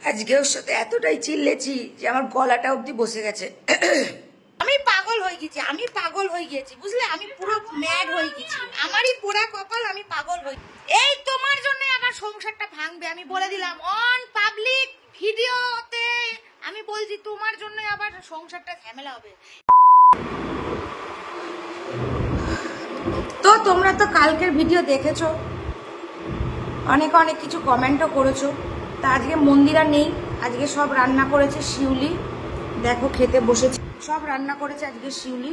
আজকে ওর সাথে এতটাই চিল্লেছি যে আমার গলাটা অবধি বসে গেছে। আমি পাগল হয়ে গেছি বুঝলে, আমি পুরো ম্যাড হয়ে গেছি। আমারই পোড়া কপাল, আমি পাগল হই। এই তোমার জন্য আমার সংসারটা ভাঙবে, আমি বলে দিলাম অন পাবলিক ভিডিওতে। আমি বলছি তোমার জন্য আবার সংসারটা ঝামেলা হবে। তো তোমরা তো কালকের ভিডিও দেখেছো, অনেক কিছু কমেন্টও করেছো। তা আজকে মন্দিরা নেই, আজকে সব রান্না করেছে শিউলি। দেখো খেতে বসেছে, সব রান্না করেছে আজকে শিউলি।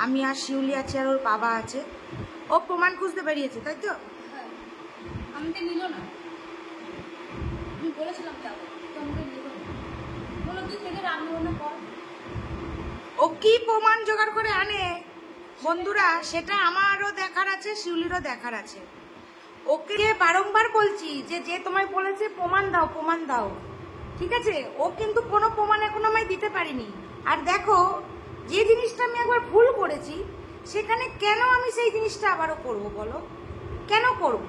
আমি আর শিউলি আছি, আর ওর বাবা আছে। ও প্রমাণ খুঁজতে বেরিয়েছে, তাই তো? আমাকে নিল না, আমি বলেছিলাম যাবো, তোমাকে নিল না। বলো তুই থেকে রান্না বান্না কর। ও কি প্রমাণ জোগাড় করে আনে বন্ধুরা, সেটা আমারও দেখার আছে, শিউলিরও দেখার আছে। ওকে বারংবার বলছি যে যে তোমায় বলেছে প্রমাণ দাও প্রমাণ দাও, ঠিক আছে? ও কিন্তু কোনো প্রমাণ এখনো আমায় দিতে পারিনি। আর দেখো, যে জিনিসটা আমি একবার ভুল করেছি, সেখানে কেন আমি সেই জিনিসটা আবারও করব বলো? কেন করব?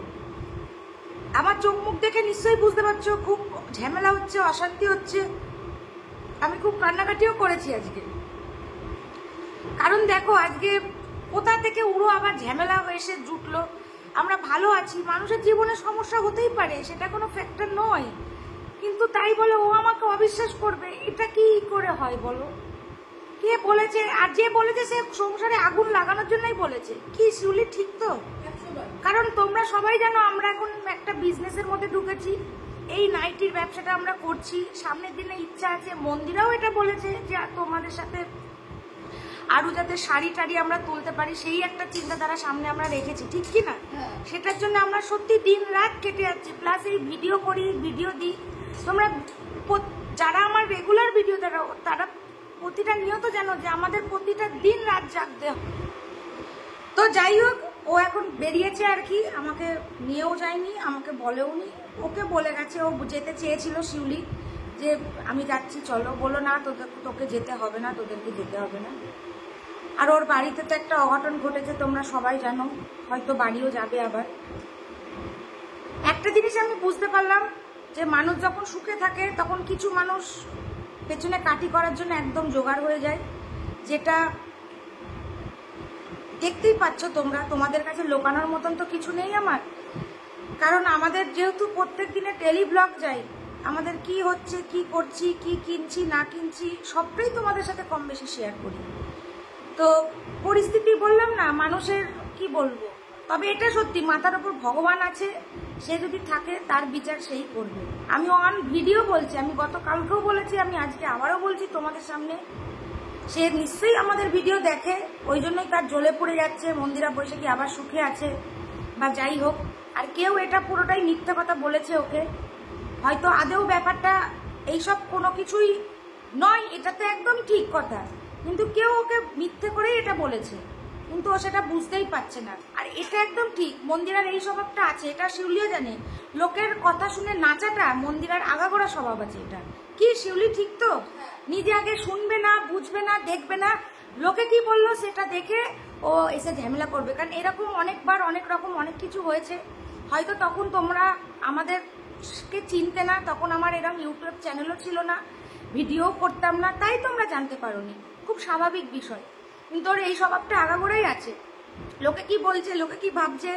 আমার চোখ মুখ দেখে নিশ্চয়ই বুঝতে পারছো খুব ঝামেলা হচ্ছে, অশান্তি হচ্ছে। আমি খুব কান্নাকাটিও করেছি আজকে, কারণ দেখো আজকে কোথা থেকে উড়ো আবার ঝামেলা এসে জুটলো। আমরা ভালো আছি, মানুষের জীবনে সমস্যা হতেই পারে, সেটা কোনো ফ্যাক্টর নয়, কিন্তু তাই বলে ও আমাকে অবিশ্বাস করবে, এটা কি করে হয় বলো? কে বলেছে? আর যে বলেছে সে সংসারে আগুন লাগানোর জন্যই বলেছে। কি শিউলি ঠিক তো? কারণ তোমরা সবাই জানো আমরা এখন একটা বিজনেসের মধ্যে ঢুকেছি, এই নাইটির ব্যবসাটা আমরা করছি। সামনের দিনে ইচ্ছা আছে, মন্দিরাও এটা বলেছে যে তোমাদের সাথে আরো যাতে শাড়ি টাড়ি আমরা তুলতে পারি, সেই একটা চিন্তাধারা সামনে আমরা রেখেছি, ঠিক কি না? সেটার জন্য আমরা সত্যি দিন রাত কেটে যাচ্ছি, প্লাস এই ভিডিও করি, ভিডিও দিই। তোমরা যারা আমার রেগুলার ভিডিও তারা প্রতিটা নিয়ত জানো যে আমাদের প্রতিটা দিন রাত জাগতে হয়। তো যাই হোক, ও এখন বেরিয়েছে আর কি, আমাকে নিয়েও যায়নি, আমাকে বলেও নি। ওকে বলে গেছে, ও যেতে চেয়েছিল শিউলি যে আমি যাচ্ছি চলো, বলো না তোকে যেতে হবে না, তোদেরকে যেতে হবে না। আর ওর বাড়িতে তো একটা অঘটন ঘটেছে, তোমরা সবাই জানো, হয়তো বাড়িও যাবে আবার। একটা জিনিস আমি বুঝতে পারলাম যে মানুষ যখন সুখে থাকে তখন কিছু মানুষ পেছনে কাটি করার জন্য একদম জোগাড় হয়ে যায়, যেটা দেখতেই পাচ্ছ তোমরা। তোমাদের কাছে লোকানোর মতন তো কিছু নেই আমার, কারণ আমাদের যেহেতু প্রত্যেক দিনে টেলি ব্লগ যাই, আমাদের কি হচ্ছে, কি করছি, কি কিনছি না কিনছি, সবটাই তোমাদের সাথে কম বেশি শেয়ার করি। তো পরিস্থিতি বললাম না, মানুষের কি বলবো, তবে এটা সত্যি মাথার উপর ভগবান আছে, সে যদি থাকে তার বিচার সেই করবে। আমি অন ভিডিও বলছি, আমি গতকালকেও বলেছি, আমি আজকে আবারও বলছি তোমাদের সামনে, সে নিশ্চয়ই আমাদের ভিডিও দেখে, ওই জন্যই তার জ্বলে পড়ে যাচ্ছে, মন্দিরা বৈশাখী আবার সুখে আছে বা যাই হোক। আর কেউ এটা পুরোটাই মিথ্যে কথা বলেছে ওকে, হয়তো আদেও ব্যাপারটা এইসব কোনো কিছুই নয়, এটা তো একদম ঠিক কথা, কিন্তু কেউ ওকে মিথ্যে করেই এটা বলেছে, কিন্তু ও সেটা বুঝতেই পারছে না। আর এটা একদম ঠিক, মন্দিরার এই স্বভাবটা আছে, এটা শিউলিও জানে। লোকের কথা শুনে নাচাটা মন্দিরার আগাগোড়া স্বভাব আছে। এটা কি শিউলি ঠিক তো? নিজে আগে শুনবে না, বুঝবে না, দেখবে না, লোকে কি বললো সেটা দেখে ও এসে ঝামেলা করবে। কারণ এরকম অনেকবার অনেক রকম অনেক কিছু হয়েছে, হয়তো তখন তোমরা আমাদেরকে চিনতে না, তখন আমার এরকম ইউটিউব চ্যানেলও ছিল না, ভিডিও করতাম না, তাই তোমরা জানতে পারোনি, খুব স্বাভাবিক বিষয়। কিন্তু ওর এই স্বভাবটা আগাগোড়াই আছে, লোকে কি বলছে, লোকে কি ভাবছে,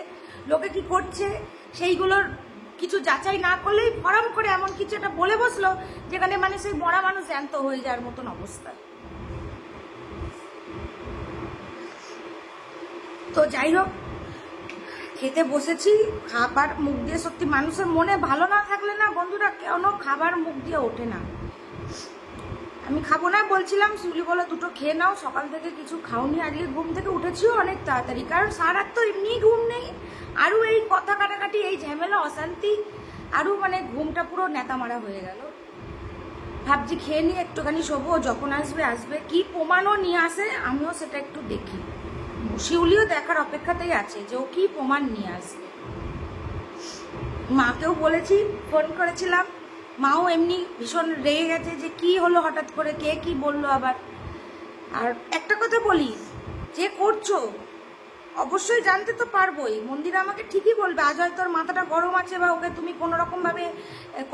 লোকে কি করছে, সেইগুলোর কিছু যাচাই না করলেই ফরম করে এমন কিছু একটা বলে বসলো, যেখানে মানে সেই মরা মানুষ জ্যান্ত হয়ে যাওয়ার মতন অবস্থা। তো যাই হোক, খেতে বসেছি, খাবার মুখ দিয়ে, সত্যি মানুষের মনে ভালো না থাকলে না বন্ধুরা, কেন খাবার মুখ দিয়ে ওঠে না। আমি খাবো না বলছিলাম, শিউলি বলে দুটো খেয়ে নাও, সকাল থেকে কিছু খাওনি, আজকে ঘুম থেকে উঠেছিও অনেক তাড়াতাড়ি, কারণ সারা রাত তো এমনি ঘুম নেই, আরও এই কথা কাটাকাটি, এই ঝামেলা অশান্তি, আরও মানে ঘুমটা পুরো নেতা মারা হয়ে গেল। ভাবছি খেয়ে নিয়ে একটুখানি শোবো, যখন আসবে আসবে, কি প্রমাণও নিয়ে আসে আমিও সেটা একটু দেখি। শিউলিও দেখার অপেক্ষাতেই আছে যে ও কি প্রমাণ নিয়ে আসবে। মাকেও বলেছি, ফোন করেছিলাম, মাও এমনি ভীষণ রেগে গেছে যে কি হলো হঠাৎ করে, কে কি বললো আবার। আর একটা কথা বলি, যে করছো অবশ্যই জানতে তো পারবোই, মন্দিরা আমাকে ঠিকই বলবে, আজ হয়তো ওর মাথাটা গরম আছে বা ওকে তুমি কোনো রকম ভাবে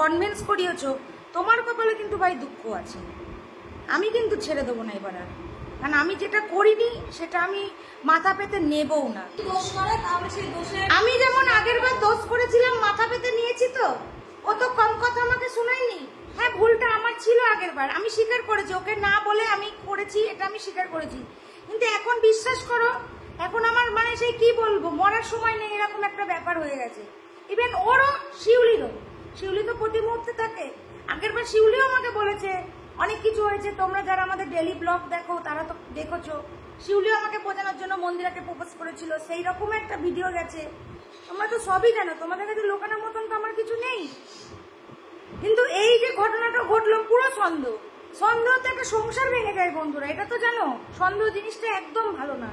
কনভিন্স করিয়েছো, তোমার কপালে কিন্তু ভাই দুঃখ আছে। আমি কিন্তু ছেড়ে দেবো না এবার আর, কারণ আমি যেটা করিনি সেটা আমি মাথা পেতে নেবও না। দোষ করে তাহলে সেই দোষে আমি যেমন আগের বার দোষ করেছিলাম মাথা পেতে নিয়েছি, তো ও তো কম কথা আমাকে শোনায়নি। হ্যাঁ, ভুলটা আমার ছিল আগের বার, আমি স্বীকার করেছি, ওকে না বলে আমি করেছি, এটা আমি স্বীকার করেছি। কিন্তু এখন বিশ্বাস করো, এখন আমার মানে সেই কি বলবো, মরার সময় নেই এরকম একটা ব্যাপার হয়ে গেছে। ইভেন ওরও, শিউলি তো প্রতি মুহূর্তে থাকে। আগের বার শিউলিও আমাকে বলেছে অনেক কিছু হয়েছে, তোমরা যারা আমাদের ডেলি ব্লগ দেখো তারা তো দেখেছো। শিউলিও আমাকে বোঝানোর জন্য মন্দিরাকে প্রপোজ করেছিল, সেই রকম একটা ভিডিও গেছে। তোমরা তো সবই জানো, তোমাদের কাছে লোকানোর মতন তো আমার কিছু নেই। কিন্তু এই যে ঘটনাটা ঘটলো, পুরো সন্দেহতে একটা সংসার ভেঙে যায় বন্ধুরা, এটা তো জানো। সন্দেহ জিনিসটা একদম ভালো না।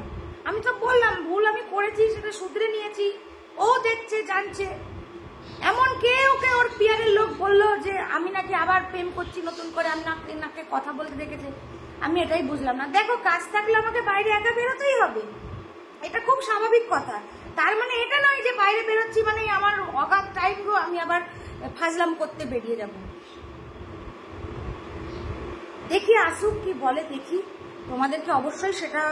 আমি তো বললাম ভুল আমি করেছি, সেটা শুধরে নিয়েছি। ও দেখছে, জানছে। এমন কে ওকে ওর পিয়ারের লোক বললো যে আমি নাকি আবার প্রেম করছি নতুন করে, আমি নাকি কথা বলতে দেখেছে। আমি এটাই বুঝলাম না। দেখো, কাজ থাকলে আমাকে বাইরে একা বেরোতেই হবে, এটা খুব স্বাভাবিক কথা। তার মানে এটা নয় যে বাইরে বেরোচ্ছি মানে আমার অগাধ টাইম গো আমি আবার ফাজলাম করতে বেরিয়ে যাব। দেখি আসুক কি বলে, দেখি। তোমাদেরকে অবশ্যই সেটা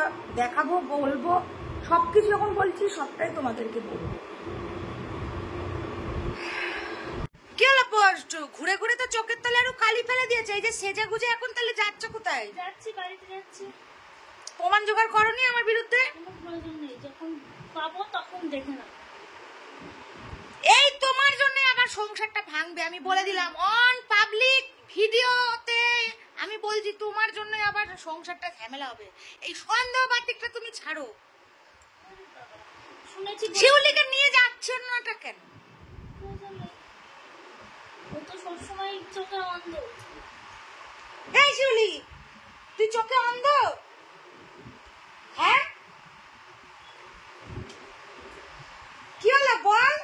দেখাবো, বলবো। সবকিছু যখন বলছি সবটাই তোমাদেরকে বলবো। কি হলো পোস্ট? ঘুরে ঘুরে তো চোখের তলে আরো কালি ফেলে দিয়েছে। এই যে সেজে গুজে এখন তাহলে যাচ্ছ কোথায়? যাচ্ছি, বাড়িতে যাচ্ছি। প্রমাণ জোগাড় করনি আমার বিরুদ্ধে? কোনো প্রয়োজন নেই, যখন পাবো তখন দেখে না। এই তোমার জন্য আবার সংসারটা ভাঙবে, আমি বলে দিলাম অন পাবলিক ভিডিওতে। আমি বলছি তোমার জন্য আবার সংসারটা ঝামেলা হবে। এই সন্দেহবাতিকটা তুমি ছাড়ো। শুনেছি শিউলিকে নিয়ে যাচ্ছ নাটা কেন? প্রয়োজন নেই। ও তো সবসময় চোখে অন্ধ। এই শিউলি, তুই চোখে অন্ধ? হ্যাঁ, কি হলো বল?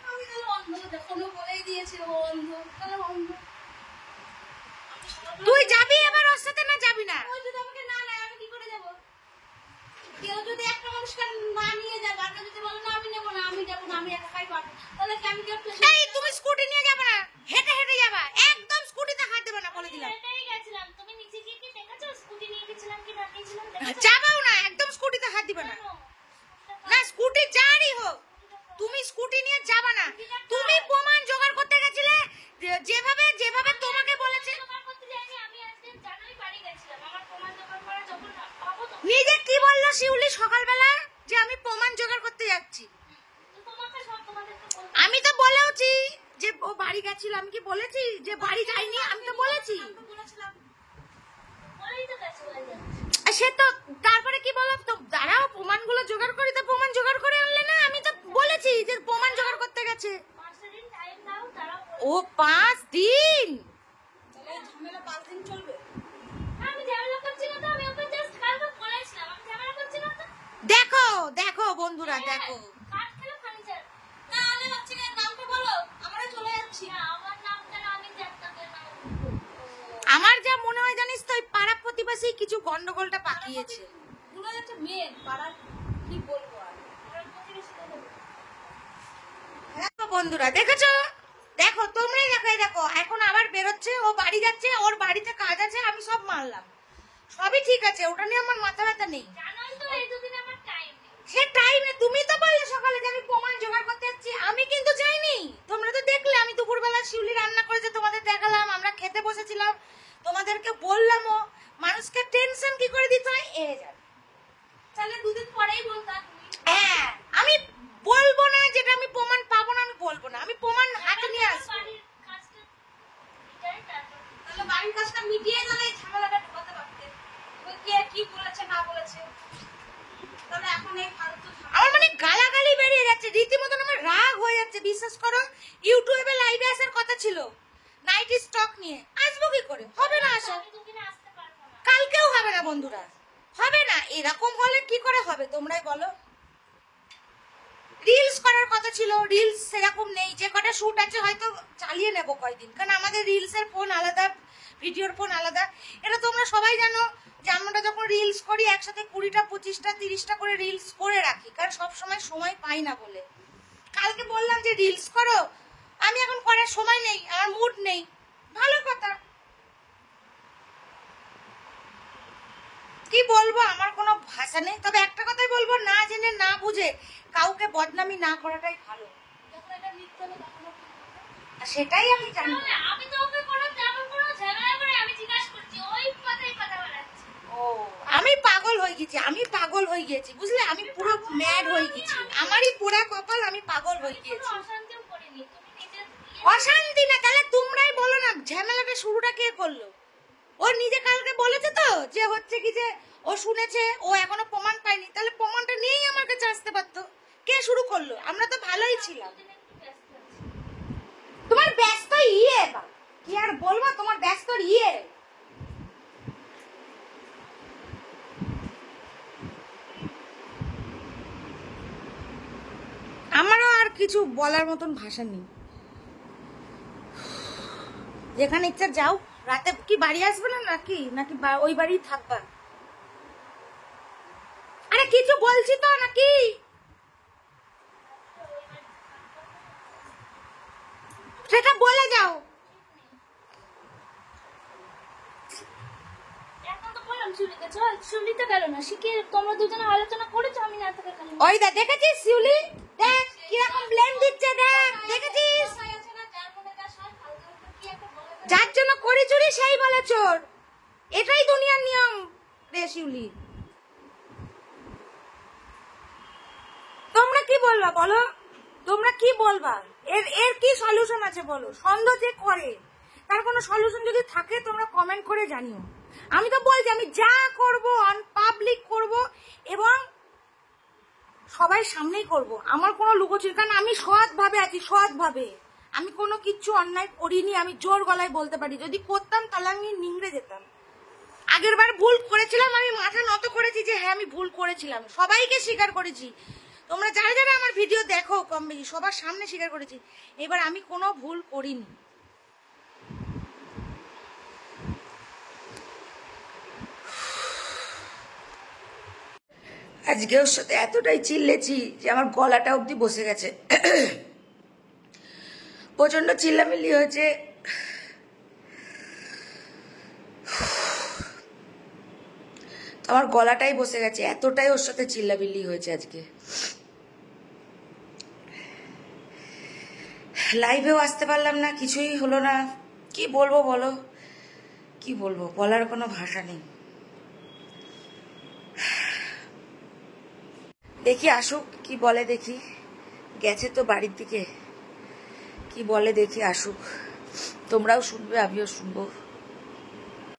আমি তাহলে অন্ধ, যখন ও বলেই দিয়েছে ও অন্ধ, তাহলে অন্ধ। তুই যাবি এবার ওর সাথে, না যাবি না? ও যদি আমাকে না নেয় আমি কি করে যাবো? কেউ যদি একটা মানুষকে না নিয়ে যায়, বারবার যদি বলে না আমি নেবো না, আমি যাবো না, আমি একাই পারবো, তাহলে কি আমি কেউ এই তুমি স্কুটি নিয়ে যাবে না, হেঁটে হেঁটে যাবা, একদম স্কুটিতে হাত দেবে না বলে দিলাম। এটাই গেছিলাম। তুমি নিচে গিয়ে কি দেখেছো স্কুটি নিয়ে গেছিলাম কি না গেছিলাম? যাবাও না, একদম স্কুটিতে হাত দিবে না। না, স্কুটি যারই হোক, তুমি স্কুটি নিয়ে যাবা না। তুমি প্রমাণ জোগাড় করতে গেছিলে যেভাবে যেভাবে তোমাকে বলেছে। নিজে কি বললো শিউলি সকালবেলা, যে আমি প্রমাণ জোগাড় করতে যাচ্ছি। আমি তো বলেওছি যে ও বাড়ি গেছিল। আমি কি বলেছি যে বাড়ি যাইনি? আমি তো বলেছি। আর সে তো তারপরে কি বলো তো, দাঁড়াও প্রমাণগুলো জোগাড় করি, তো প্রমাণ জোগাড় করে আনলে না? আমি তো বলেছি যে প্রমাণ জোগাড় করতে গেছে। ও 5 দিন? ঝামেলা 5 দিন চলবে? আমি ঝামেলা করছি না তো, আমি ওকে জাস্ট কালকে বলেছিলাম আমি ঝামেলা করছি না তো। দেখো দেখো বন্ধুরা, দেখো কাট খেলো ফার্নিচার। তাহলে হচ্ছে না, নামটা বলো, আমরা চলে যাচ্ছি। না, আমার নামটা না, আমি জানতাম না। আমার যা মনে হয় জানিস তো, ওই পাড়া প্রতিবেশী কিছু গন্ডগোলটা পাকিয়েছে। পুরো একটা মেয়ে পাড়ার, কি বলবো আর, পাড়ার প্রতিবেশী তো বলবো। হ্যাঁ বন্ধুরা, দেখেছো? দেখো তোমরাই দেখো, এই দেখো এখন আবার বেরোচ্ছে, ও বাড়ি যাচ্ছে, ওর বাড়িতে কাজ আছে, আমি সব মানলাম, সবই ঠিক আছে, ওটা নিয়ে আমার মাথা ব্যথা নেই। জানোই তো এই দুদিন আমার টাইম নেই। সে টাইমে তুমি তো বললে সকালে যে আমি প্রমাণ জোগাড় করতে যাচ্ছি, আমি কিন্তু যাইনি। তোমরা তো দেখলে আমি দুপুরবেলা শিউলি রান্না করেছে, তোমাদের দেখালাম, আমরা খেতে বসেছিলাম, তোমাদেরকে বললামও মানুষকে টেনশন কি করে দিতে হয় এ যাবে। তাহলে দুদিন পরেই বলতা তুমি। হ্যাঁ, আমি বলবো না যেটা আমি প্রমাণ পাবো না, আমি বলবো না, আমি প্রমাণ হাতে নিয়ে আসবো। বাড়ির কাজটা এটাই তারপর। তাহলে বাড়ির কাজটা মিটিয়ে গেলে এই ঝামেলাটা ঢোকাতে পারতে। ওই কে কি বলেছে না বলেছে, তাহলে এখন এই ফালতু আমার মানে গালাগালি বেরিয়ে যাচ্ছে, রীতিমতন আমার রাগ হয়ে যাচ্ছে। বিশ্বাস করো, ইউটিউবে লাইভে আসার কথা ছিল নাইটি স্টক নিয়ে, আসবো কি করে? হবে না আসা, আমি দুদিনে আসতে পারবো না। কালকেও হবে না বন্ধুরা, হবে না। এরকম হলে কি করে হবে তোমরাই বলো? রিলস করার কথা ছিল, রিলস সেরকম নেই। যে কটা শুট আছে হয়তো চালিয়ে নেবো কয়দিন, কারণ আমাদের রিলসের ফোন আলাদা, ভিডিওর ফোন আলাদা। এটা তোমরা সবাই জানো যে আমরা যখন রিলস করি একসাথে 20টা 25টা 30টা করে রিলস করে রাখি, কারণ সব সময় পাই না বলে। কালকে বললাম যে রিলস করো, আমি এখন করার সময় নেই, আমার মুড নেই, ভালো কথা। কি বলবো, আমার কোনো ভাষা নেই। তবে একটা কথাই বলবো, না জেনে না বুঝে কাউকে বদনামি না করাটাই ভালো। যখন এটা মিথ্যে হবে তখন ও কি করবে? আর সেটাই আমি জানি। তাহলে আমি তো ওকে কোনো তেমন কোনো ঝামেলা করে আমি জিজ্ঞাসা করছি, ওই কথাই কথা বলাচ্ছে। ও, আমি পাগল হয়ে গেছি, আমি পাগল হয়ে গেছি, বুঝলে? আমি পুরো ম্যাড হয়ে গেছি, আমারই পোড়া কপাল, আমি পাগল হয়ে কোনো গেছি। অশান্তিও করিনি, তুমি নিজের অশান্তি না, তাহলে তোমরাই বলো না ঝামেলাটা শুরুটা কে করলো? ও নিজে কালকে বলেছে তো যে হচ্ছে কি যে ও শুনেছে, ও এখনো প্রমাণ পায়নি, তাহলে প্রমাণটা নিয়েই আমার কাছে আসতে পারতো। কে শুরু করলো? আমরা তো ভালোই ছিলাম। দুদিন একটু ব্যস্ত আছি। তোমার ব্যস্ত ইয়ে বা কি আর বলবো, তোমার ব্যস্ত ইয়ে। আমারও আর কিছু বলার মতন ভাষা নেই। যেখানে ইচ্ছা যাও। রাতে কি বাড়ি আসবে না নাকি নাকি ওই বাড়ি থাকবা? আরে কিছু বলছি তো নাকি? সেটা বলে যাও। এখন তো বললাম শিউলিকে, চল শিউলিতে গেল না, শিখে তোমরা দুজনে আলোচনা করেছো, আমি না থেকে খালি ওই দা দেখেছিস শিউলি, দেখ কিরকম ব্লেম দিচ্ছে, দেখ দেখেছিস? কথাই আছে না, যার মনে কাজ হয় ফালতু ফালতু কি একটা বলে দেয়। যার জন্য করি চুরি সেই বলে চোর, এটাই দুনিয়ার নিয়ম রে শিউলি। তোমরা কি বলবা বলো, তোমরা কি বলবা? এর এর কি সলিউশন আছে বলো? সন্দেহ যে করে তার কোনো সলিউশন যদি থাকে তোমরা কমেন্ট করে জানিও। আমি তো বলছি আমি যা করব অন পাবলিক করব এবং সবাই সামনেই করব, আমার কোনো লুকোচুরি, কারণ আমি সৎভাবে আছি, সৎভাবে। আমি কোনো কিচ্ছু অন্যায় করিনি, আমি জোর গলায় বলতে পারি। যদি করতাম তাহলে আমি নিংড়ে যেতাম। আগের বার ভুল করেছিলাম, আমি মাথা নত করেছি যে হ্যাঁ আমি ভুল করেছিলাম, সবাইকে স্বীকার করেছি। তোমরা যারা যারা আমার ভিডিও দেখো কম বেশি সবার সামনে স্বীকার করেছি। এবার আমি কোনো ভুল করিনি। আজকে ওর সাথে এতটাই চিল্লেছি যে আমার গলাটা অবধি বসে গেছে। প্রচন্ড চিল্লামিল্লি হয়েছে। আমার গলাটাই বসে গেছে, এতটাই ওর সাথে চিল্লামিল্লি হয়েছে আজকে। লাইভেও আসতে পারলাম না, কিছুই হলো না। কি বলবো বলো, কি বলবো, বলার কোনো ভাষা নেই। দেখি আসুক, কি বলে দেখি। গেছে তো বাড়ির দিকে, কি বলে দেখি আসুক। তোমরাও শুনবে, আমিও শুনবো।